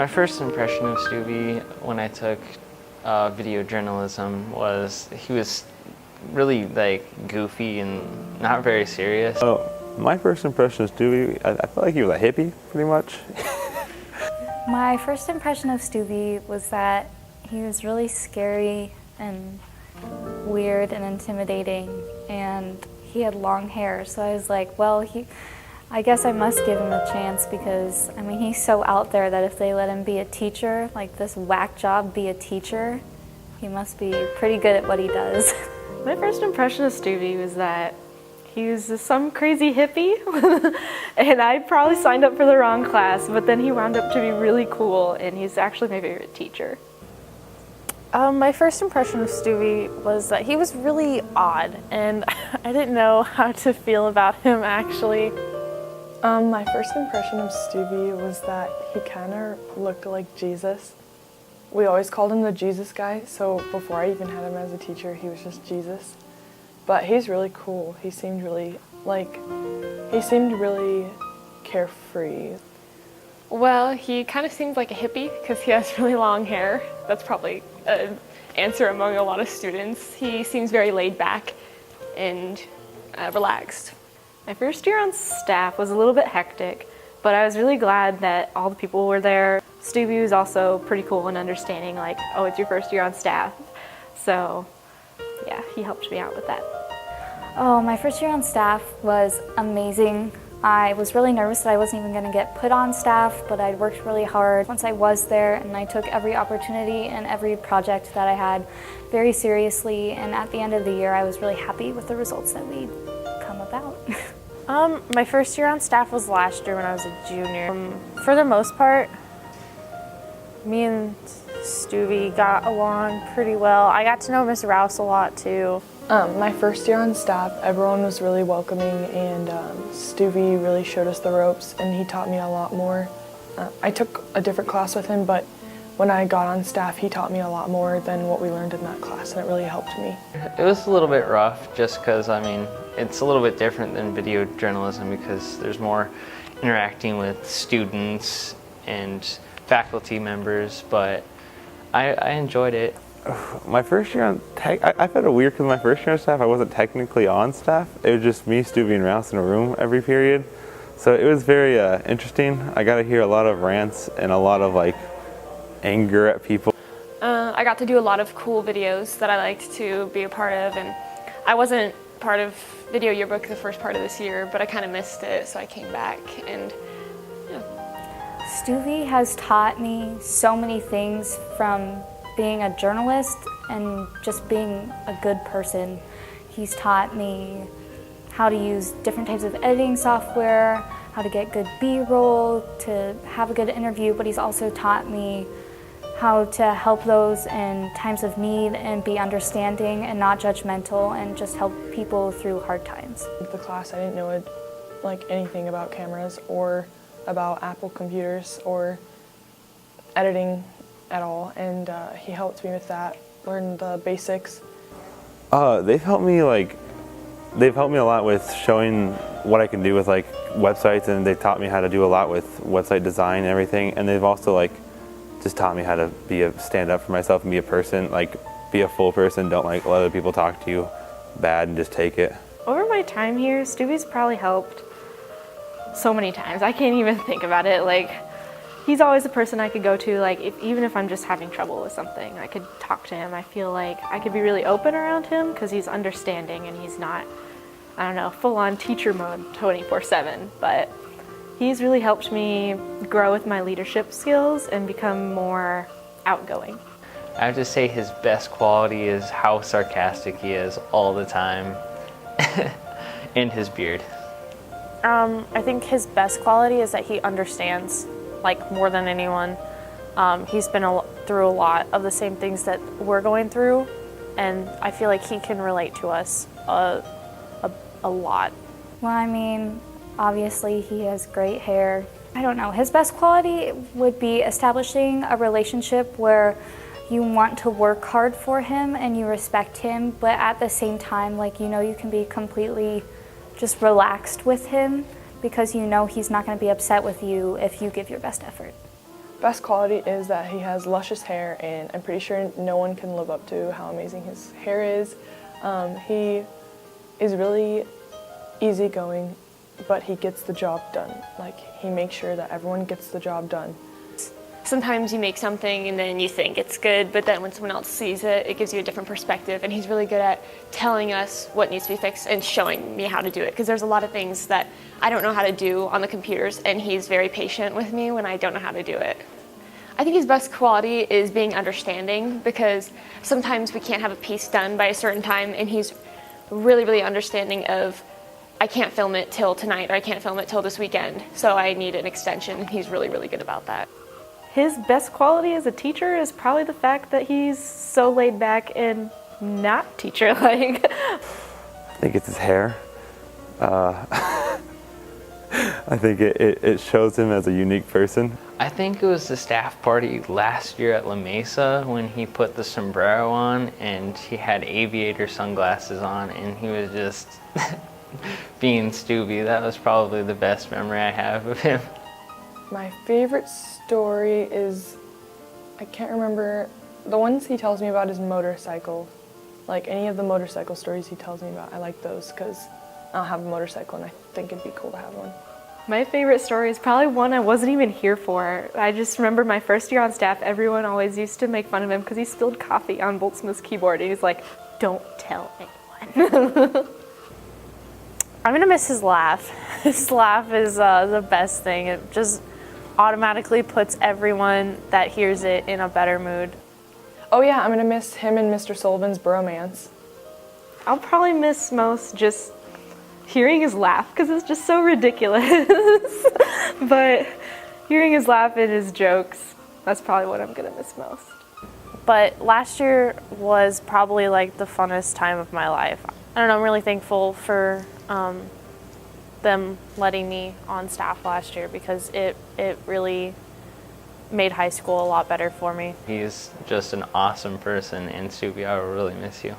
My first impression of Stubby when I took video journalism was he was really like goofy and not very serious. Oh, my first impression of Stubby, I felt like he was a hippie, pretty much. My first impression of Stubby was that he was really scary and weird and intimidating, and he had long hair, so I was like, well, I guess I must give him a chance because, I mean, he's so out there that if they let him be a teacher, like this whack job, be a teacher, he must be pretty good at what he does. My first impression of Stubby was that he was some crazy hippie, and I probably signed up for the wrong class, but then he wound up to be really cool, and he's actually my favorite teacher. My first impression of Stubby was that he was really odd, and I didn't know how to feel about him, actually. My first impression of Stubby was that he kind of looked like Jesus. We always called him the Jesus guy, so before I even had him as a teacher, he was just Jesus. But he's really cool. He seemed really carefree. Well, he kind of seems like a hippie because he has really long hair. That's probably an answer among a lot of students. He seems very laid back and relaxed. My first year on staff was a little bit hectic, but I was really glad that all the people were there. Stubby was also pretty cool and understanding, like, oh, it's your first year on staff. So, yeah, he helped me out with that. Oh, my first year on staff was amazing. I was really nervous that I wasn't even going to get put on staff, but I'd worked really hard. Once I was there, and I took every opportunity and every project that I had very seriously, and at the end of the year, I was really happy with the results that we'd come about. My first year on staff was last year when I was a junior. For the most part, me and Stubby got along pretty well. I got to know Miss Rouse a lot too. My first year on staff, everyone was really welcoming, and Stubby really showed us the ropes, and he taught me a lot more. I took a different class with him, but when I got on staff, he taught me a lot more than what we learned in that class, and it really helped me. It was a little bit rough just because, I mean, it's a little bit different than video journalism because there's more interacting with students and faculty members, but I enjoyed it. My first year on tech, I felt it weird because my first year on staff, I wasn't technically on staff. It was just me, Stubby, and Rouse in a room every period. So it was very interesting. I got to hear a lot of rants and a lot of like anger at people. I got to do a lot of cool videos that I liked to be a part of, and I wasn't part of Video Yearbook the first part of this year, but I kind of missed it, so I came back, and yeah. Stubby has taught me so many things, from being a journalist and just being a good person. He's taught me how to use different types of editing software, how to get good B-roll, to have a good interview, but he's also taught me how to help those in times of need and be understanding and not judgmental and just help people through hard times. The class, I didn't know anything about cameras or about Apple computers or editing at all, and he helped me with that, learn the basics. They've helped me a lot with showing what I can do with like websites, and they've taught me how to do a lot with website design and everything, and they've also like just taught me how to stand up for myself and be a person, like be a full person, don't like let other people talk to you bad and just take it. Over my time here, Stubby's probably helped so many times. I can't even think about it. Like, he's always a person I could go to, like even if I'm just having trouble with something, I could talk to him. I feel like I could be really open around him because he's understanding and he's not, I don't know, full-on teacher mode 24/7, but he's really helped me grow with my leadership skills and become more outgoing. I have to say his best quality is how sarcastic he is all the time, and his beard. I think his best quality is that he understands, like, more than anyone. He's been through a lot of the same things that we're going through, and I feel like he can relate to us a lot. Well, I mean, obviously he has great hair. I don't know, his best quality would be establishing a relationship where you want to work hard for him and you respect him, but at the same time, like, you know, you can be completely just relaxed with him because you know he's not going to be upset with you if you give your best effort. Best quality is that he has luscious hair, and I'm pretty sure no one can live up to how amazing his hair is. He is really easygoing, but he gets the job done. Like, he makes sure that everyone gets the job done. Sometimes you make something and then you think it's good, but then when someone else sees it, it gives you a different perspective. And he's really good at telling us what needs to be fixed and showing me how to do it. Because there's a lot of things that I don't know how to do on the computers, and he's very patient with me when I don't know how to do it. I think his best quality is being understanding, because sometimes we can't have a piece done by a certain time, and he's really, really understanding of, I can't film it till tonight, or I can't film it till this weekend, so I need an extension. He's really, really good about that. His best quality as a teacher is probably the fact that he's so laid back and not teacher-like. I think it's his hair. I think it shows him as a unique person. I think it was the staff party last year at La Mesa when he put the sombrero on and he had aviator sunglasses on and he was just being Stubby. That was probably the best memory I have of him. My favorite story is, I can't remember, the ones he tells me about is motorcycle. Like, any of the motorcycle stories he tells me about, I like those because I don't have a motorcycle and I think it'd be cool to have one. My favorite story is probably one I wasn't even here for. I just remember my first year on staff, everyone always used to make fun of him because he spilled coffee on Boltzmann's keyboard, and he's like, don't tell anyone. I'm gonna miss his laugh. His laugh is the best thing. It just automatically puts everyone that hears it in a better mood. Oh yeah, I'm gonna miss him and Mr. Sullivan's bromance. I'll probably miss most just hearing his laugh because it's just so ridiculous. But hearing his laugh and his jokes, that's probably what I'm gonna miss most. But last year was probably like the funnest time of my life. I don't know, I'm really thankful for them letting me on staff last year because it really made high school a lot better for me. He's just an awesome person, and Stubby, I will really miss you.